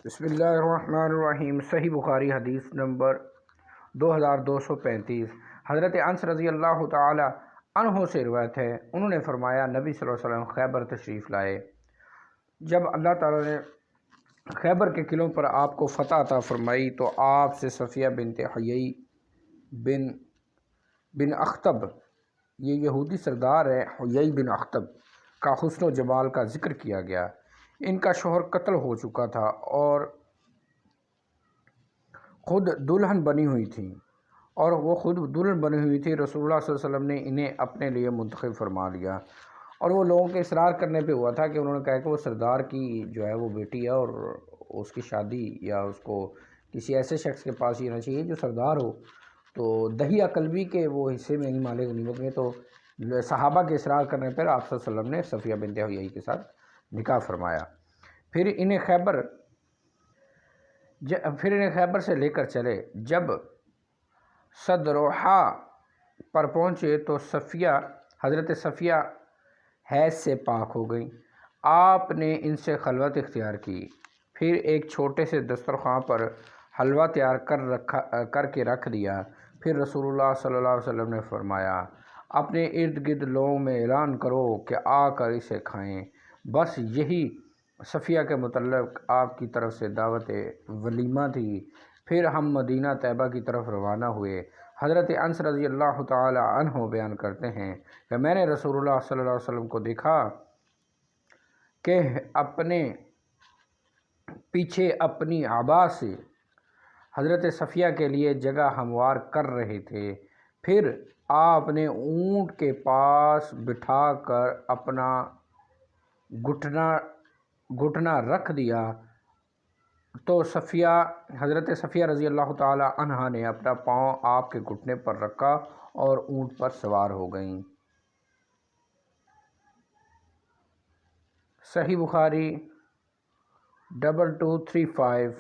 بسم اللہ الرحمن الرحیم۔ صحیح بخاری حدیث نمبر 2235 حضرت انس رضی اللہ تعالی عنہ سے روایت ہے، انہوں نے فرمایا نبی صلی اللہ علیہ وسلم خیبر تشریف لائے۔ جب اللہ تعالیٰ نے خیبر کے قلعوں پر آپ کو فتح عطا فرمائی تو آپ سے صفیہ بنت حیی بن اخطب، یہ یہودی سردار ہے، حیی بن اخطب کا حسن و جمال کا ذکر کیا گیا۔ ان کا شوہر قتل ہو چکا تھا اور خود دلہن بنی ہوئی تھی رسول اللہ صلی اللہ علیہ وسلم نے انہیں اپنے لیے منتخب فرما لیا، اور وہ لوگوں کے اصرار کرنے پہ ہوا تھا کہ انہوں نے کہا کہ وہ سردار کی جو ہے وہ بیٹی ہے اور اس کی شادی یا اس کو کسی ایسے شخص کے پاس ہی رہنا چاہیے جو سردار ہو، تو دہیہ قلبی کے وہ حصے میں نہیں مالے غنیمت میں۔ تو صحابہ کے اصرار کرنے پر آپ صلی اللہ علیہ وسلم نے صفیہ بنت حیی کے ساتھ نکاح فرمایا۔ پھر انہیں خیبر سے لے کر چلے۔ جب صدروحا پر پہنچے تو حضرت صفیہ حیض سے پاک ہو گئیں۔ آپ نے ان سے خلوت اختیار کی، پھر ایک چھوٹے سے دسترخوان پر حلوہ تیار کر کے رکھ دیا۔ پھر رسول اللہ صلی اللہ علیہ وسلم نے فرمایا، اپنے ارد گرد لوگوں میں اعلان کرو کہ آ کر اسے کھائیں۔ بس یہی صفیہ کے متعلق آپ کی طرف سے دعوت ولیمہ تھی۔ پھر ہم مدینہ طیبہ کی طرف روانہ ہوئے۔ حضرت انس رضی اللہ تعالی عنہ بیان کرتے ہیں کہ میں نے رسول اللہ صلی اللہ علیہ وسلم کو دیکھا کہ اپنے پیچھے اپنی عبا سے حضرت صفیہ کے لیے جگہ ہموار کر رہے تھے۔ پھر آپ نے اونٹ کے پاس بٹھا کر اپنا گھٹنا رکھ دیا تو حضرت صفیہ رضی اللہ تعالی عنہا نے اپنا پاؤں آپ کے گھٹنے پر رکھا اور اونٹ پر سوار ہو گئیں۔ صحیح بخاری 2235